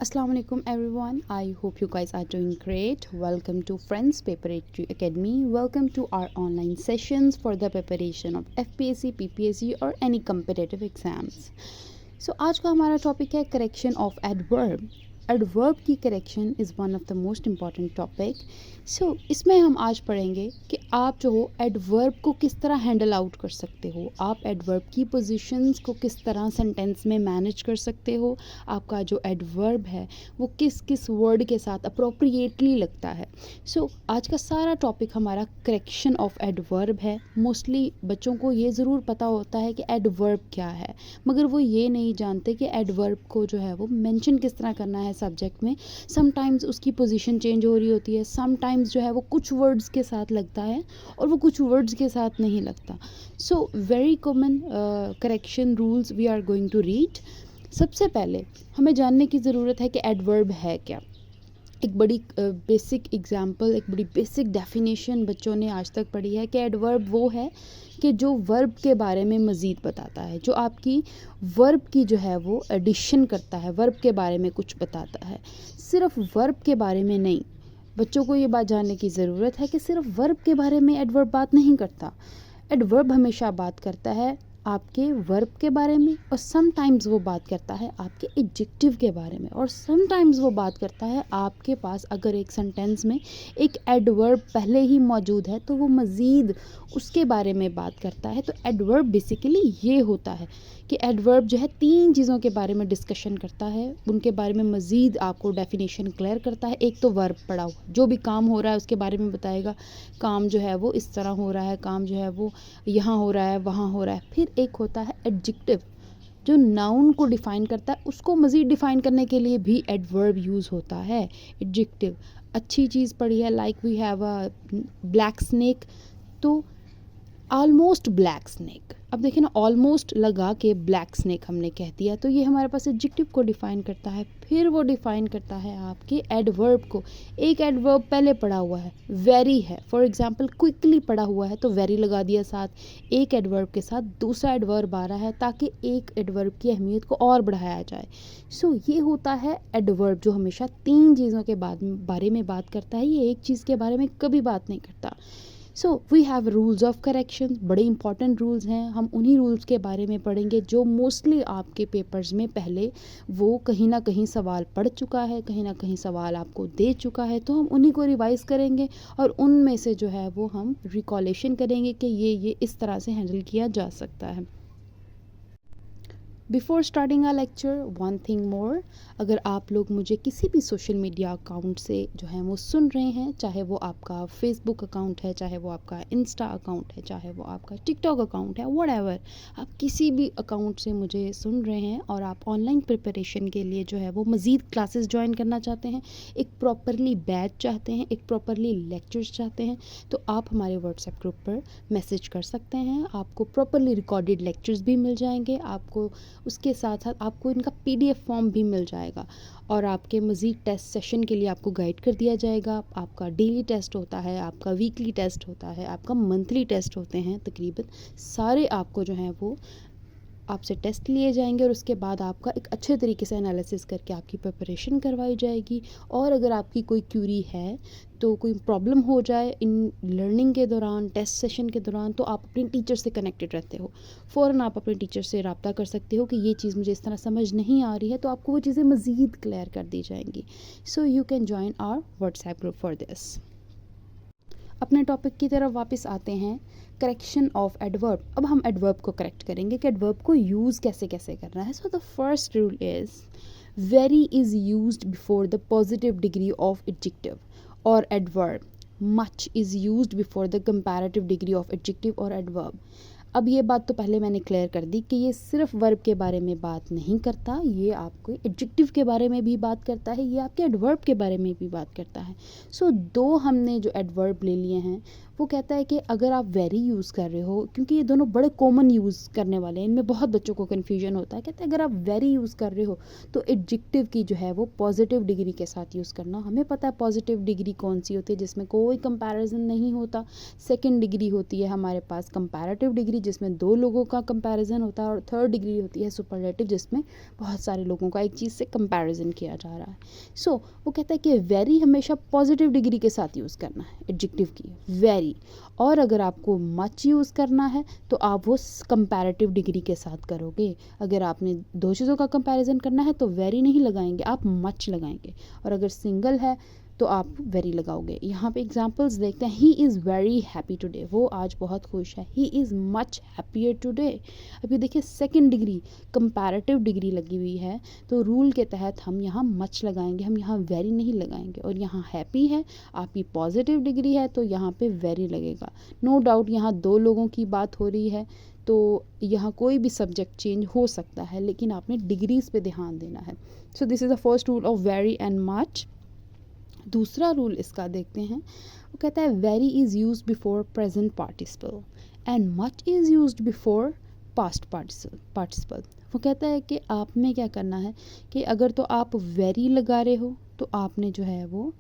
Assalamu alaikum everyone. I hope you guys are doing great. Welcome to Friends Preparatory Academy. Welcome to our online sessions for the preparation of FPSC, PPSC or any competitive exams. So आज का हमारा topic है correction of adverb. Adverb की correction is one of the most important topic. So इसमें हम आज पढ़ेंगे कि आप जो हो एडवर्ब को किस तरह हैंडल आउट कर सकते हो, आप एडवर्ब की पोजीशंस को किस तरह सेंटेंस में मैनेज कर सकते हो, आपका जो एडवर्ब है वो किस किस वर्ड के साथ अप्रोप्रिएटली लगता है. सो आज का सारा टॉपिक हमारा करेक्शन ऑफ एडवर्ब है. मोस्टली बच्चों को ये ज़रूर पता होता है कि एडवर्ब क्या है, मगर वो ये नहीं जानते कि एडवर्ब को जो है वो मेंशन किस तरह करना है सब्जेक्ट में. समटाइम्स उसकी पोजीशन चेंज हो रही होती है, समटाइम्स जो है वो कुछ वर्ड्स के साथ लगता है और वो कुछ वर्ड्स के साथ नहीं लगता. So very common correction rules we are going to read. सबसे पहले हमें जानने की ज़रूरत है कि एडवर्ब है क्या. एक बड़ी बेसिक एग्जांपल, एक बड़ी बेसिक डेफिनेशन बच्चों ने आज तक पढ़ी है कि एडवर्ब वो है कि जो वर्ब के बारे में मज़ीद बताता है, जो आपकी वर्ब की जो है वो एडिशन करता है, वर्ब के बारे में कुछ बताता है. सिर्फ वर्ब के बारे में नहीं, बच्चों को ये बात जानने की ज़रूरत है कि सिर्फ वर्ब के बारे में एडवर्ब बात नहीं करता. एडवर्ब हमेशा बात करता है आपके वर्ब के बारे में, और समटाइम्स वो बात करता है आपके एडजेक्टिव के बारे में, और समटाइम्स वो बात करता है आपके पास अगर एक सेंटेंस में एक एडवर्ब पहले ही मौजूद है तो वो मज़ीद उसके बारे में बात करता है. तो एडवर्ब बेसिकली ये होता है कि एडवर्ब जो है तीन चीज़ों के बारे में डिस्कशन करता है, उनके बारे में मज़ीद आपको डेफिनेशन क्लियर करता है. एक तो वर्ब पड़ा हुआ, जो भी काम हो रहा है उसके बारे में बताएगा, काम जो है वो इस तरह हो रहा है, काम जो है वो यहाँ हो रहा है, वहाँ हो रहा है. फिर एक होता है एडजेक्टिव, जो नाउन को डिफ़ाइन करता है, उसको मज़ीद डिफ़ाइन करने के लिए भी एडवर्ब यूज़ होता है. एडजेक्टिव अच्छी चीज़ पढ़ी है, like we have a black snake, तो ऑलमोस्ट ब्लैक स्नेक. अब देखिए ना, ऑलमोस्ट लगा के ब्लैक स्नेक हमने कह दिया, तो ये हमारे पास एडजेक्टिव को डिफ़ाइन करता है. फिर वो डिफ़ाइन करता है आपके एडवर्ब को. एक एडवर्ब पहले पड़ा हुआ है, वेरी है, फॉर एग्जांपल क्विकली पड़ा हुआ है तो वेरी लगा दिया साथ. एक एडवर्ब के साथ दूसरा एडवर्ब आ रहा है ताकि एक एडवर्ब की अहमियत को और बढ़ाया जाए. सो ये होता है एडवर्ब, जो हमेशा तीन चीज़ों के बारे में बात करता है, ये एक चीज़ के बारे में कभी बात नहीं करता. So we have rules of correction, बड़े इंपॉर्टेंट रूल्स हैं. हम उन्हीं रूल्स के बारे में पढ़ेंगे जो मोस्टली आपके पेपर्स में पहले वो कहीं ना कहीं सवाल पढ़ चुका है, कहीं ना कहीं सवाल आपको दे चुका है, तो हम उन्हीं को रिवाइज़ करेंगे और उनमें से जो है वो हम रिकॉलेशन करेंगे कि ये इस तरह से हैंडल किया जा सकता है. बिफोर स्टार्टिंग आ लेक्चर, वन थिंग मोर, अगर आप लोग मुझे किसी भी सोशल मीडिया अकाउंट से जो है वो सुन रहे हैं, चाहे वो आपका फेसबुक अकाउंट है, चाहे वो आपका इंस्टा अकाउंट है, चाहे वो आपका टिकटॉक अकाउंट है, व्हाटएवर, आप किसी भी अकाउंट से मुझे सुन रहे हैं और आप ऑनलाइन प्रिपरेशन के लिए जो है वो मज़ीद क्लासेस ज्वाइन करना चाहते हैं, एक प्रॉपरली बैच चाहते हैं, एक प्रॉपरली लेक्चर्स चाहते हैं, तो आप हमारे व्हाट्सएप ग्रुप पर मैसेज कर सकते हैं. आपको प्रॉपरली रिकॉर्डेड लेक्चर्स भी मिल जाएंगे, आपको उसके साथ साथ आपको इनका पीडीएफ फॉर्म भी मिल जाएगा, और आपके मज़ीद टेस्ट सेशन के लिए आपको गाइड कर दिया जाएगा. आपका डेली टेस्ट होता है, आपका वीकली टेस्ट होता है, आपका मंथली टेस्ट होते हैं, तकरीबन सारे आपको जो हैं वो आपसे टेस्ट लिए जाएंगे और उसके बाद आपका एक अच्छे तरीके से एनालिसिस करके आपकी प्रिपरेशन करवाई जाएगी. और अगर आपकी कोई क्यूरी है, तो कोई प्रॉब्लम हो जाए इन लर्निंग के दौरान, टेस्ट सेशन के दौरान, तो आप अपने टीचर से कनेक्टेड रहते हो, फ़ौरन आप अपने टीचर से रब्ता कर सकते हो कि ये चीज़ मुझे इस तरह समझ नहीं आ रही है, तो आपको वो चीज़ें मज़ीद क्लियर कर दी जाएंगी. So you can join our WhatsApp group for this. अपने टॉपिक की तरफ वापस आते हैं, करेक्शन ऑफ एडवर्ब. अब हम एडवर्ब को करेक्ट करेंगे कि एडवर्ब को यूज़ कैसे कैसे करना है. So the first rule is very is used before the positive degree of adjective और adverb. Much is used before the comparative degree of adjective और एडवर्ब. अब ये बात तो पहले मैंने क्लियर कर दी कि ये सिर्फ वर्ब के बारे में बात नहीं करता, ये आपको एडजेक्टिव के बारे में भी बात करता है, ये आपके एडवर्ब के बारे में भी बात करता है. सो दो हमने जो एडवर्ब ले लिए हैं वो कहता है कि अगर आप वेरी यूज़ कर रहे हो, क्योंकि ये दोनों बड़े कॉमन यूज़ करने वाले हैं, इनमें बहुत बच्चों को कन्फ्यूजन होता है। कहते हैं अगर आप वेरी यूज़ कर रहे हो तो एडजेक्टिव की जो है वो पॉजिटिव डिग्री के साथ यूज़ करना। हमें पता है पॉजिटिव डिग्री कौन सी होती है, जिसमें कोई कंपैरिजन नहीं होता। सेकंड डिग्री होती है हमारे पास कंपैरेटिव डिग्री, जिसमें दो लोगों का कंपैरिजन होता है। और थर्ड डिग्री होती है सुपरलेटिव, जिसमें बहुत सारे लोगों का एक चीज़ से कंपैरिजन किया जा रहा है। सो वो कहता है कि वेरी हमेशा पॉजिटिव डिग्री के साथ यूज़ करना है एडजेक्टिव की, वेरी। और अगर आपको मच यूज़ करना है तो आप वो कंपैरेटिव डिग्री के साथ करोगे। अगर आपने दो चीज़ों का कंपैरिजन करना है तो वेरी नहीं लगाएंगे, आप मच लगाएंगे। और अगर सिंगल है तो आप वेरी लगाओगे। यहाँ पे एग्जांपल्स देखते हैं। He is very happy today, वो आज बहुत खुश है। He is much happier today. अभी देखिए सेकंड डिग्री कंपैरेटिव डिग्री लगी हुई है, तो रूल के तहत हम यहाँ मच लगाएंगे, हम यहाँ वेरी नहीं लगाएंगे। और यहाँ हैप्पी है, आपकी पॉजिटिव डिग्री है, तो यहाँ पे वेरी लगेगा। नो डाउट यहाँ दो लोगों की बात हो रही है, तो यहाँ कोई भी सब्जेक्ट चेंज हो सकता है, लेकिन आपने डिग्रीज पे ध्यान देना है। So this is the first rule of very and much. दूसरा रूल इसका देखते हैं। वो कहता है very is use before present participle and much is use before past participle. वो कहता है कि आप में क्या करना है कि अगर तो आप वेरी लगा रहे हो तो आपने जो है वो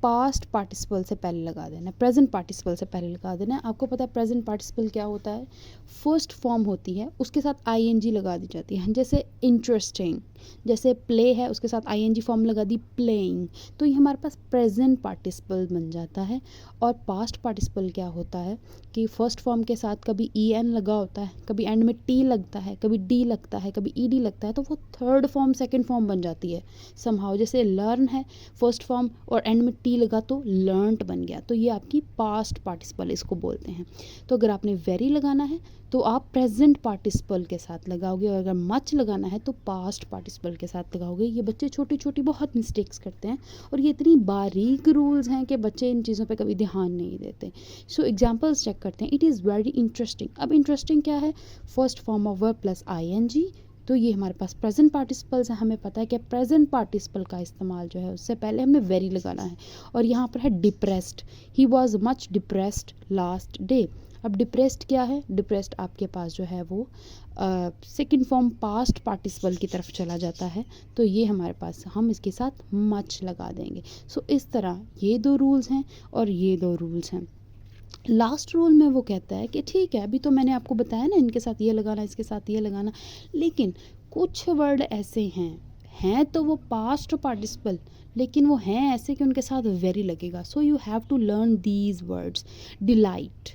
पास्ट पार्टिसिपल से पहले लगा देना है, प्रेजेंट पार्टिसिपल से पहले लगा देना है। आपको पता है प्रेजेंट पार्टिसिपल क्या होता है, फर्स्ट फॉर्म होती है, उसके साथ आईएनजी लगा दी जाती है। जैसे इंटरेस्टिंग, जैसे प्ले है, उसके साथ आईएनजी फॉर्म लगा दी, प्लेइंग, तो ये हमारे पास प्रेजेंट पार्टिसिपल बन जाता है। और पास्ट पार्टिसिपल क्या होता है कि फर्स्ट फॉर्म के साथ कभी ई एन लगा होता है, कभी एंड में टी लगता है, कभी डी लगता है, कभी ईडी लगता है, तो वो थर्ड फॉर्म सेकंड फॉर्म बन जाती है समहाउ। जैसे लर्न है, फर्स्ट फॉर्म और एंड में टी लगा तो लर्नड बन गया, तो ये आपकी पास्ट पार्टिसिपल इसको बोलते हैं। तो अगर आपने वेरी लगाना है तो आप प्रेजेंट पार्टिसिपल के साथ लगाओगे, और अगर मच लगाना है तो पास्ट पार्टिसिपल के साथ लगाओगे। ये बच्चे छोटी छोटी बहुत मिस्टेक्स करते हैं, और ये इतनी बारीक रूल्स हैं कि बच्चे इन चीज़ों पे कभी ध्यान नहीं देते। सो एग्जांपल्स चेक करते हैं। It is very interesting. अब इंटरेस्टिंग क्या है, first form of verb plus ING, तो ये हमारे पास प्रेजेंट पार्टिसिपल्स हैं। हमें पता है कि प्रेजेंट पार्टिसिपल का इस्तेमाल जो है उससे पहले हमें वेरी लगाना है। और यहाँ पर है depressed, he was much depressed last day. अब डिप्रेस्ड क्या है, डिप्रेस्ड आपके पास जो है वो सेकंड फॉर्म पास्ट पार्टिसिपल की तरफ चला जाता है, तो ये हमारे पास हम इसके साथ मच लगा देंगे। सो इस तरह ये दो रूल्स हैं और ये दो रूल्स हैं। लास्ट रूल में वो कहता है कि ठीक है, अभी तो मैंने आपको बताया ना इनके साथ ये लगाना, इसके साथ ये लगाना, लेकिन कुछ वर्ड ऐसे हैं तो वो पास्ट पार्टिसिपल, लेकिन वो हैं ऐसे कि उनके साथ वेरी लगेगा। So you have to learn these words, delight,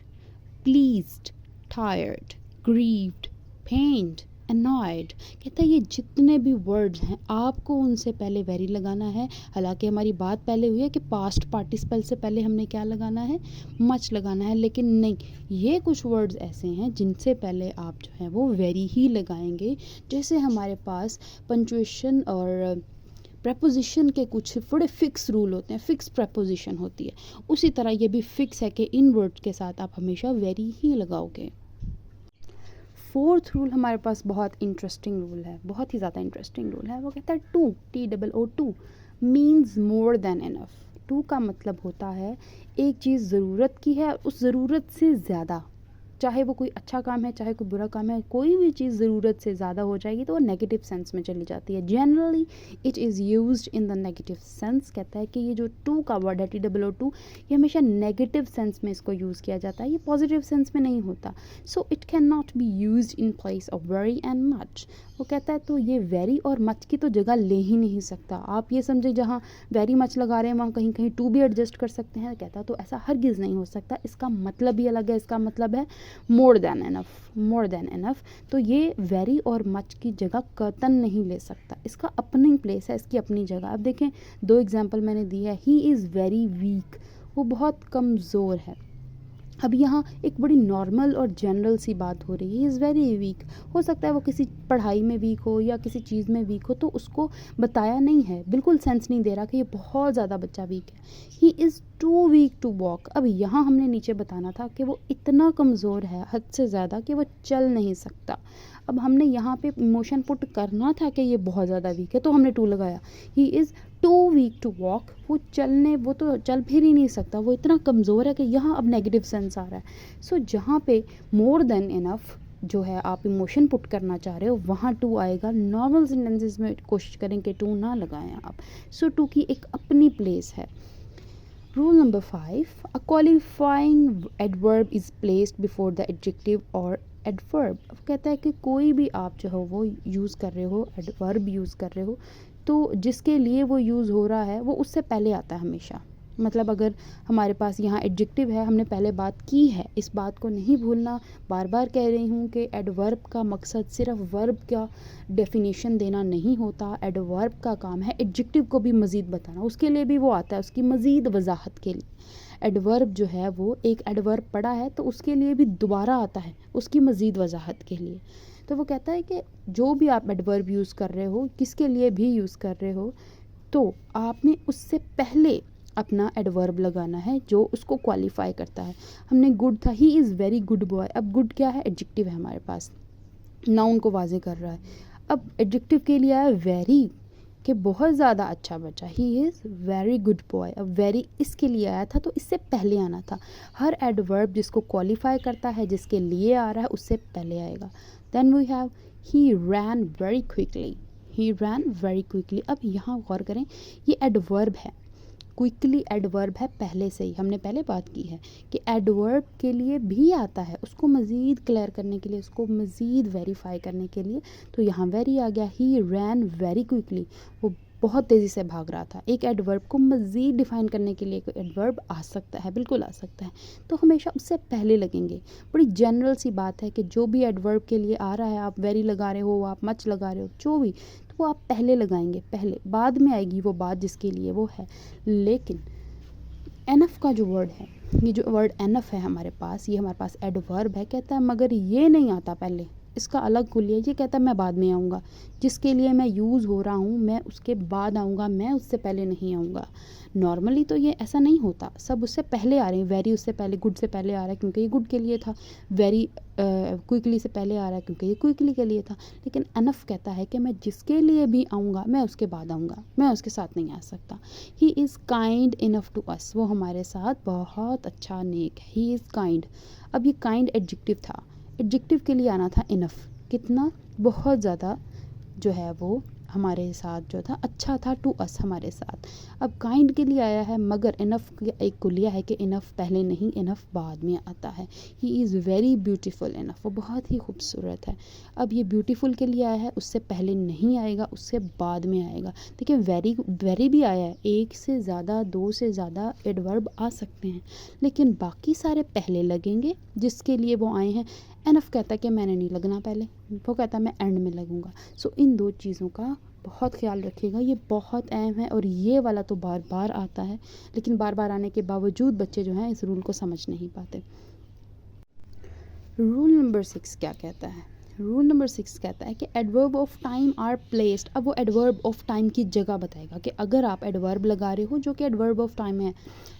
pleased, tired, grieved, pained, annoyed। कहता है ये जितने भी वर्ड्स हैं आपको उनसे पहले वेरी लगाना है। हालांकि हमारी बात पहले हुई है कि पास्ट पार्टिसिपल से पहले हमने क्या लगाना है, मच लगाना है, लेकिन नहीं, ये कुछ वर्ड्स ऐसे हैं जिनसे पहले आप जो है वो वेरी ही लगाएंगे। जैसे हमारे पास पंचुएशन और प्रपोजिशन के कुछ बड़े फिक्स रूल होते हैं, फिक्स प्रपोजिशन होती है, उसी तरह ये भी फिक्स है कि इन वर्ड्स के साथ आप हमेशा वेरी ही लगाओगे। फोर्थ रूल हमारे पास बहुत इंटरेस्टिंग रूल है, बहुत ही ज़्यादा इंटरेस्टिंग रूल है। वो कहता है too, TOO means more than enough. Too का मतलब होता है एक चीज़ ज़रूरत की है, उस ज़रूरत से ज़्यादा, चाहे वो कोई अच्छा काम है चाहे कोई बुरा काम है, कोई भी चीज़ ज़रूरत से ज़्यादा हो जाएगी तो वो नेगेटिव सेंस में चली जाती है। Generally it is used in the negative sense. कहता है कि ये जो टू का वर्ड है, TOO, ये हमेशा नेगेटिव सेंस में इसको यूज़ किया जाता है, ये पॉजिटिव सेंस में नहीं होता। So it can not be used in place of very and much. वो कहता है तो ये वेरी और मच की तो जगह ले ही नहीं सकता। आप ये समझे जहाँ वेरी मच लगा रहे हैं वहाँ कहीं कहीं टू भी एडजस्ट कर सकते हैं। कहता तो ऐसा हरगिज़ नहीं हो सकता, इसका मतलब ही अलग है। इसका मतलब है मोर देन इनफ, मोर देन इनफ। तो ये वेरी और मच की जगह कतन नहीं ले सकता, इसका अपनी प्लेस है, इसकी अपनी जगह। अब देखें दो एग्जाम्पल मैंने दी है। ही इज़ वेरी वीक, वो बहुत कमज़ोर है। अब यहाँ एक बड़ी नॉर्मल और जनरल सी बात हो रही है, ही इज़ वेरी वीक। हो सकता है वो किसी पढ़ाई में वीक हो या किसी चीज़ में वीक हो, तो उसको बताया नहीं है, बिल्कुल सेंस नहीं दे रहा कि ये बहुत ज़्यादा बच्चा वीक है। He is too weak to walk. अब यहाँ हमने नीचे बताना था कि वो इतना कमज़ोर है हद से ज़्यादा कि वो चल नहीं सकता। अब हमने यहाँ पे इमोशन पुट करना था कि ये बहुत ज़्यादा वीक है, तो हमने टू लगाया। He is too weak to walk, वो तो चल फिर ही नहीं सकता, वो इतना कमज़ोर है कि यहाँ अब नेगेटिव सेंस आ रहा है। सो जहाँ पे मोर देन इनफ जो है आप इमोशन पुट करना चाह रहे हो वहाँ टू आएगा। नॉर्मल सेंटेंसेस में कोशिश करें कि टू ना लगाएं आप। सो टू की एक अपनी प्लेस है। Rule number 5, a qualifying adverb is placed before the adjective और एडवर्ब। कहता है कि कोई भी आप जो हो वो यूज़ कर रहे हो, एडवर्ब यूज़ कर रहे हो, तो जिसके लिए वो यूज़ हो रहा है वो उससे पहले आता है हमेशा। मतलब अगर हमारे पास यहाँ एडजेक्टिव है, हमने पहले बात की है, इस बात को नहीं भूलना। बार बार कह रही हूँ कि एडवर्ब का मकसद सिर्फ वर्ब का डेफिनेशन देना नहीं होता। एडवर्ब का काम है एडजेक्टिव को भी मज़ीद बताना, उसके लिए भी वो आता है, उसकी मज़ीद वजाहत के लिए। एडवर्ब जो है वो एक एडवर्ब पड़ा है तो उसके लिए भी दोबारा आता है, उसकी मज़ीद वजाहत के लिए। तो वो कहता है कि जो भी आप एडवर्ब यूज़ कर रहे हो, किसके लिए भी यूज़ कर रहे हो, तो आपने उससे पहले अपना एडवर्ब लगाना है जो उसको क्वालिफाई करता है। हमने गुड था, he is very good boy. अब गुड क्या है, एडजेक्टिव है हमारे पास, नाउन को वाजे कर रहा है। अब एडजेक्टिव के लिए आया वेरी, कि बहुत ज़्यादा अच्छा बच्चा, he is very good boy. अब वेरी इसके लिए आया था तो इससे पहले आना था। हर एडवर्ब जिसको क्वालिफाई करता है, जिसके लिए आ रहा है, उससे पहले आएगा। Then we have he ran very quickly, he ran very quickly. अब यहाँ गौर करें, ये एडवर्ब है, क्विकली एडवर्ब है पहले से ही, हमने पहले बात की है कि एडवर्ब के लिए भी आता है, उसको मज़ीद क्लियर करने के लिए, उसको मज़ीद वेरीफाई करने के लिए। तो यहाँ वेरी आ गया, ही रैन वेरी क्विकली, वो बहुत तेज़ी से भाग रहा था। एक एडवर्ब को मज़ीद डिफ़ाइन करने के लिए एक एडवर्ब आ सकता है, बिल्कुल आ सकता है, तो हमेशा उससे पहले लगेंगे। बड़ी जनरल सी बात है कि जो भी एडवर्ब के लिए आ रहा है, आप वेरी लगा रहे हो, आप मच लगा रहे हो, जो भी, तो वो आप पहले लगाएंगे, पहले, बाद में आएगी वो बात जिसके लिए वो है। लेकिन एनफ का जो वर्ड है, ये जो वर्ड एनफ है हमारे पास, ये हमारे पास एडवर्ब है। कहता है मगर ये नहीं आता पहले, इसका अलग कुलिया। ये कहता है मैं बाद में आऊँगा, जिसके लिए मैं यूज़ हो रहा हूँ मैं उसके बाद आऊँगा, मैं उससे पहले नहीं आऊँगा। नॉर्मली तो ये ऐसा नहीं होता, सब उससे पहले आ रहे हैं। वेरी उससे पहले, गुड से पहले आ रहा है क्योंकि ये गुड के लिए था। वेरी क्विकली से पहले आ रहा है क्योंकि ये क्विकली के लिए था। लेकिन एनफ कहता है कि मैं जिसके लिए भी आऊँगा मैं उसके बाद आऊँगा, मैं उसके साथ नहीं आ सकता। He is kind enough to us, वो हमारे साथ बहुत अच्छा नेक है। He is kind. अब ये काइंड एडजेक्टिव था, एडजेक्टिव के लिए आना था इनफ, कितना, बहुत ज़्यादा जो है वो हमारे साथ जो था अच्छा था, टू अस, हमारे साथ। अब काइंड के लिए आया है, मगर इनफ एक कुलिया है कि इनफ पहले नहीं, इनफ बाद में आता है। He is very beautiful enough, वो बहुत ही खूबसूरत है। अब ये ब्यूटीफुल के लिए आया है, उससे पहले नहीं आएगा, उससे बाद में आएगा। देखिए वेरी, वेरी भी आया है, एक से ज़्यादा, दो से ज़्यादा एडवर्ब आ सकते हैं, लेकिन बाकी सारे पहले लगेंगे जिसके लिए वो आए हैं। एनफ कहता है कि मैंने नहीं लगना पहले, वो कहता है मैं एंड में लगूंगा। सो इन दो चीज़ों का बहुत ख्याल रखिएगा, ये बहुत अहम है। और ये वाला तो बार बार आता है, लेकिन बार बार आने के बावजूद बच्चे जो हैं इस रूल को समझ नहीं पाते। रूल नंबर 6 क्या कहता है? रूल नंबर 6 कहता है कि adverb of time are placed. अब वो एडवर्ब ऑफ टाइम की जगह बताएगा कि अगर आप एडवर्ब लगा रहे हो जो कि एडवर्ब ऑफ टाइम है।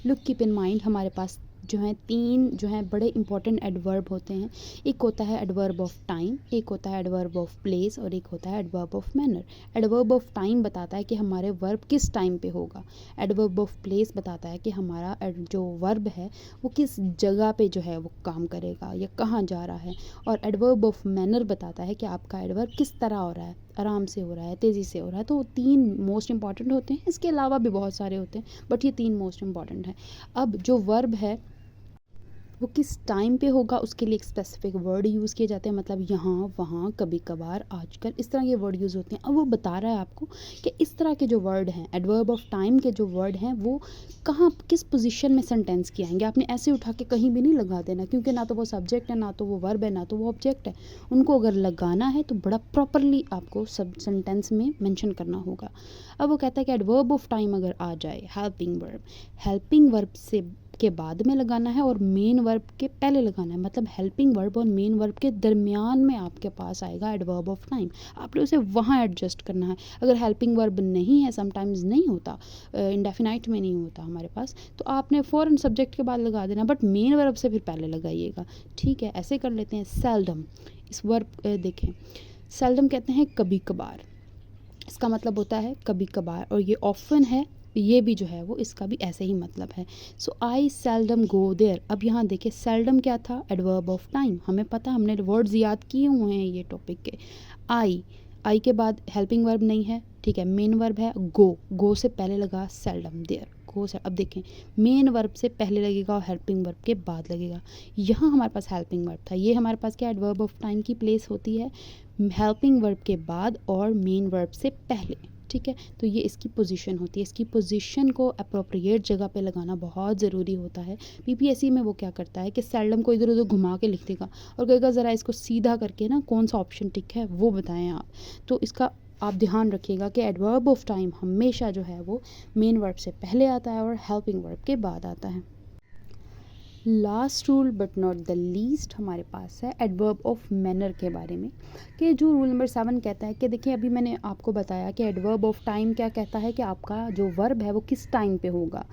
लुक कीप इन माइंड, हमारे पास जो है तीन जो हैं बड़े इंपॉर्टेंट एडवर्ब होते हैं। एक होता है एडवर्ब ऑफ टाइम, एक होता है एडवर्ब ऑफ प्लेस और एक होता है adverb of manner. Adverb of time बताता है कि हमारे वर्ब किस टाइम पे होगा। एडवर्ब ऑफ प्लेस बताता है कि हमारा जो वर्ब है वो किस जगह पे जो है वो काम करेगा या कहाँ जा रहा है। और एडवर्ब ऑफ मैनर बताता है कि आपका एडवर्ब किस तरह हो रहा है, आराम से हो रहा है, तेज़ी से हो रहा है। तो तीन मोस्ट इंपॉर्टेंट होते हैं, इसके अलावा भी बहुत सारे होते हैं बट ये तीन मोस्ट इंपॉर्टेंट हैं। अब जो वर्ब है वो किस टाइम पे होगा उसके लिए एक स्पेसिफिक वर्ड यूज़ किए जाते हैं, मतलब यहाँ, वहाँ, कभी कभार, आजकल, इस तरह के वर्ड यूज़ होते हैं। अब वो बता रहा है आपको कि इस तरह के जो वर्ड हैं, एडवर्ब ऑफ टाइम के जो वर्ड हैं, वो कहाँ, किस पोजीशन में सेंटेंस के आएंगे। आपने ऐसे उठा के कहीं भी नहीं लगा देना, क्योंकि ना तो वो सब्जेक्ट है, ना तो वो वर्ब है, ना तो वो ऑब्जेक्ट है। उनको अगर लगाना है तो बड़ा प्रॉपरली आपको सब सेंटेंस में मेंशन करना होगा। अब वो कहता है कि एडवर्ब ऑफ टाइम अगर आ जाए, हेल्पिंग वर्ब से के बाद में लगाना है और मेन वर्ब के पहले लगाना है। मतलब हेल्पिंग वर्ब और मेन वर्ब के दरमियान में आपके पास आएगा एडवर्ब ऑफ टाइम, आपने उसे वहाँ एडजस्ट करना है। अगर हेल्पिंग वर्ब नहीं है, समटाइम्स नहीं होता, इंडेफिनाइट में नहीं होता हमारे पास, तो आपने फ़ौरन सब्जेक्ट के बाद लगा देना, बट मेन वर्ब से फिर पहले लगाइएगा। ठीक है, ऐसे कर लेते हैं। सेल्डम, इस वर्ब देखें, सेल्डम कहते हैं कभी कभार। इसका मतलब होता है कभी कभार, और ये ऑफन है, ये भी जो है वो इसका भी ऐसे ही मतलब है। सो आई सेल्डम गो देयर। अब यहाँ देखिए सेल्डम क्या था, एडवर्ब ऑफ टाइम, हमें पता, हमने वर्ड्स याद किए हुए हैं ये टॉपिक के। आई के बाद हेल्पिंग वर्ब नहीं है, ठीक है, मेन वर्ब है गो से पहले लगा सेल्डम देयर, गो से। अब देखें मेन वर्ब से पहले लगेगा और हेल्पिंग वर्ब के बाद लगेगा। यहाँ हमारे पास हेल्पिंग वर्ब था, ये हमारे पास क्या एडवर्ब ऑफ टाइम की प्लेस होती है, हेल्पिंग वर्ब के बाद और मेन वर्ब से पहले, ठीक है। तो ये इसकी पोजीशन होती है, इसकी पोजीशन को अप्रोप्रिएट जगह पे लगाना बहुत ज़रूरी होता है। पीपीएससी में वो क्या करता है कि सेल्डम को इधर उधर घुमा के लिख देगा और कहेगा ज़रा इसको सीधा करके ना कौन सा ऑप्शन टिक है वो बताएं आप। तो इसका आप ध्यान रखिएगा कि एडवर्ब ऑफ टाइम हमेशा जो है वो मेन वर्ब से पहले आता है और हेल्पिंग वर्ब के बाद आता है। Last rule but not the least हमारे पास है एडवर्ब ऑफ मैनर के बारे में, कि जो रूल नंबर 7 कहता है कि देखिए अभी मैंने आपको बताया कि एडवर्ब ऑफ टाइम क्या कहता है कि आपका जो वर्ब है वो किस टाइम पे होगा।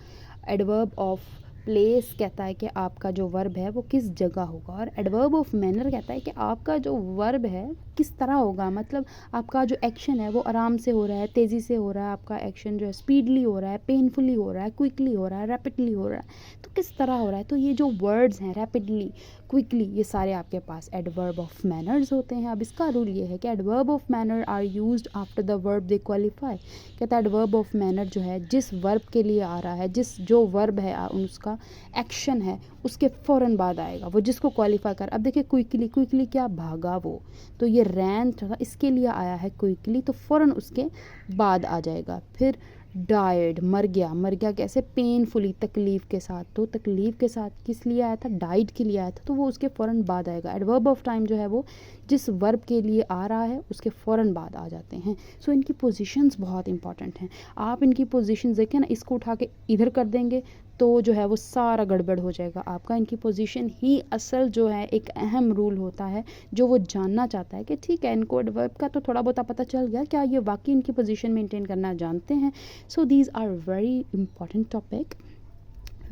एडवर्ब ऑफ प्लेस कहता है कि आपका जो वर्ब है वो किस जगह होगा, और एडवर्ब ऑफ मैनर कहता है कि आपका जो वर्ब है किस तरह होगा, मतलब आपका जो एक्शन है वो आराम से हो रहा है, तेज़ी से हो रहा है, आपका एक्शन जो है स्पीडली हो रहा है, पेनफुली हो रहा है, क्विकली हो रहा है, रैपिडली हो रहा है, तो किस तरह हो रहा है। तो ये जो वर्ड्स हैं रैपिडली, क्विकली, ये सारे आपके पास एडवर्ब ऑफ मैनर्स होते हैं। अब इसका रूल ये है कि adverb of manner are used after the verb they qualify. कहता है एडवर्ब ऑफ मैनर जो है जिस वर्ब के लिए आ रहा है, जिस जो वर्ब है उसका एक्शन है उसके फ़ौरन बाद आएगा, वो जिसको क्वालिफाई कर। अब देखिए क्विकली क्या भागा वो, तो ये रैन था इसके लिए आया है क्विकली, तो फ़ौरन उसके बाद आ जाएगा। फिर डाइड, मर गया कैसे, पेनफुली, तकलीफ़ के साथ, तो तकलीफ़ के साथ किस लिए आया था, डाइड के लिए आया था, तो वो उसके फ़ौरन बाद आएगा। एडवर्ब ऑफ टाइम जो है वो जिस वर्ब के लिए आ रहा है उसके फ़ौरन बाद आ जाते हैं। सो इनकी पोजीशंस बहुत इंपॉर्टेंट हैं। आप इनकी पोजीशंस देखें ना, इसको उठा के इधर कर देंगे तो जो है वो सारा गड़बड़ हो जाएगा आपका। इनकी पोजीशन ही असल जो है एक अहम रूल होता है, जो वो जानना चाहता है कि ठीक है इनको एडवर्ब का तो थोड़ा बहुत पता चल गया, क्या ये वाकई इनकी पोजीशन मेंटेन करना जानते हैं। So these are very important topic,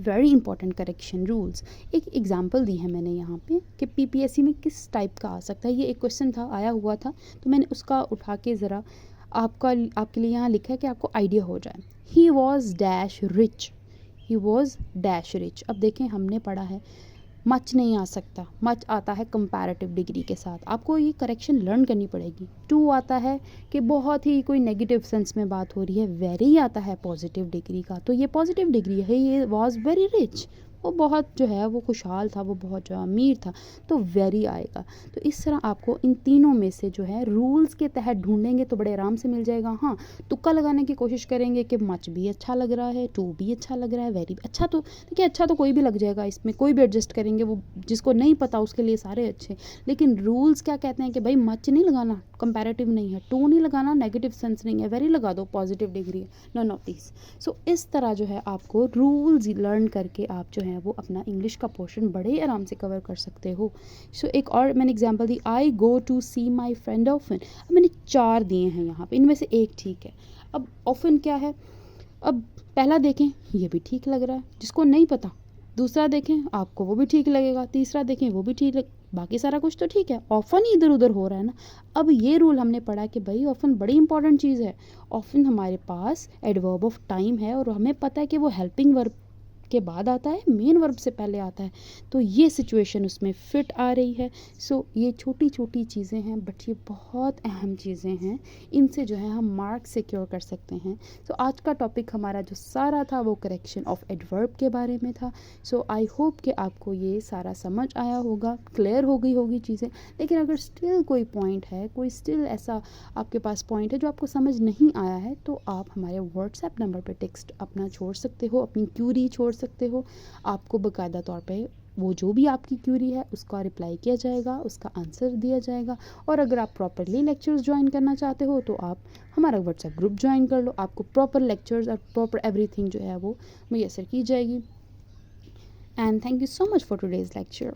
very important correction rules. एक एग्जांपल दी है मैंने यहाँ पे कि पीपीएससी में किस टाइप का आ सकता है। ये एक क्वेश्चन था, आया हुआ था, तो मैंने उसका उठा के ज़रा आपके लिए यहाँ लिखा है कि आपको आइडिया हो जाए। He was dash rich, he was dash rich. अब देखें हमने पढ़ा है मच नहीं आ सकता, मच आता है कंपैरेटिव डिग्री के साथ, आपको ये करेक्शन लर्न करनी पड़ेगी। टू आता है कि बहुत ही कोई नेगेटिव सेंस में बात हो रही है। वेरी आता है पॉजिटिव डिग्री का, तो ये पॉजिटिव डिग्री है, ये वॉज वेरी रिच, वो बहुत जो है वो खुशहाल था, वो बहुत जो अमीर था, तो वेरी आएगा। तो इस तरह आपको इन तीनों में से जो है रूल्स के तहत ढूंढेंगे तो बड़े आराम से मिल जाएगा। हाँ, तुक्का लगाने की कोशिश करेंगे कि मच भी अच्छा लग रहा है, टू भी अच्छा लग रहा है, वेरी अच्छा, तो देखिए अच्छा तो कोई भी लग जाएगा, इसमें कोई भी एडजस्ट करेंगे, वो जिसको नहीं पता उसके लिए सारे अच्छे। लेकिन रूल्स क्या कहते हैं कि भाई मच नहीं लगाना, कंपैरेटिव नहीं है, टू नहीं लगाना, नेगेटिव सेंस नहीं है, वेरी लगा दो, पॉजिटिव डिग्री है, नन ऑफ दिस। सो इस तरह जो है आपको रूल्स लर्न करके आप जो है वो अपना इंग्लिश का पोर्शन बड़े आराम से कवर कर सकते हो। सो एक और मैंने एग्जांपल दी, I go to see my friend often. अब मैंने 4 दिए हैं यहाँ पे, इनमें से एक ठीक है। अब ऑफन क्या है, अब पहला देखें ये भी ठीक लग रहा है, जिसको नहीं पता दूसरा देखें आपको वो भी ठीक लगेगा, तीसरा देखें वो भी ठीक बाकी सारा कुछ तो ठीक है, ऑफन ही इधर उधर हो रहा है ना। अब ये रूल हमने पढ़ा कि भाई ऑफन बड़ी इंपॉर्टेंट चीज़ है। ऑफन हमारे पास एडवर्ब ऑफ टाइम है और हमें पता है कि वो हेल्पिंग वर्ब के बाद आता है, मेन वर्ब से पहले आता है, तो ये सिचुएशन उसमें फिट आ रही है। सो ये छोटी छोटी चीज़ें हैं बट ये बहुत अहम चीज़ें हैं, इनसे जो है हम मार्क्स सिक्योर कर सकते हैं। सो आज का टॉपिक हमारा जो सारा था वो करेक्शन ऑफ एडवर्ब के बारे में था। सो आई होप कि आपको ये सारा समझ आया होगा, क्लियर हो गई होगी चीज़ें। लेकिन अगर स्टिल कोई पॉइंट है, कोई स्टिल ऐसा आपके पास पॉइंट है जो आपको समझ नहीं आया है, तो आप हमारे व्हाट्सएप नंबर पर टेक्स्ट अपना छोड़ सकते हो, अपनी क्यूरी छोड़ सकते हो। आपको बाकायदा तौर पे वो जो भी आपकी क्यूरी है उसका रिप्लाई किया जाएगा, उसका आंसर दिया जाएगा। और अगर आप प्रॉपरली लेक्चर्स ज्वाइन करना चाहते हो तो आप हमारा व्हाट्सएप ग्रुप ज्वाइन कर लो, आपको प्रॉपर लेक्चर्स और प्रॉपर एवरीथिंग जो है वो मुयसर की जाएगी। And thank you so much for today's lecture.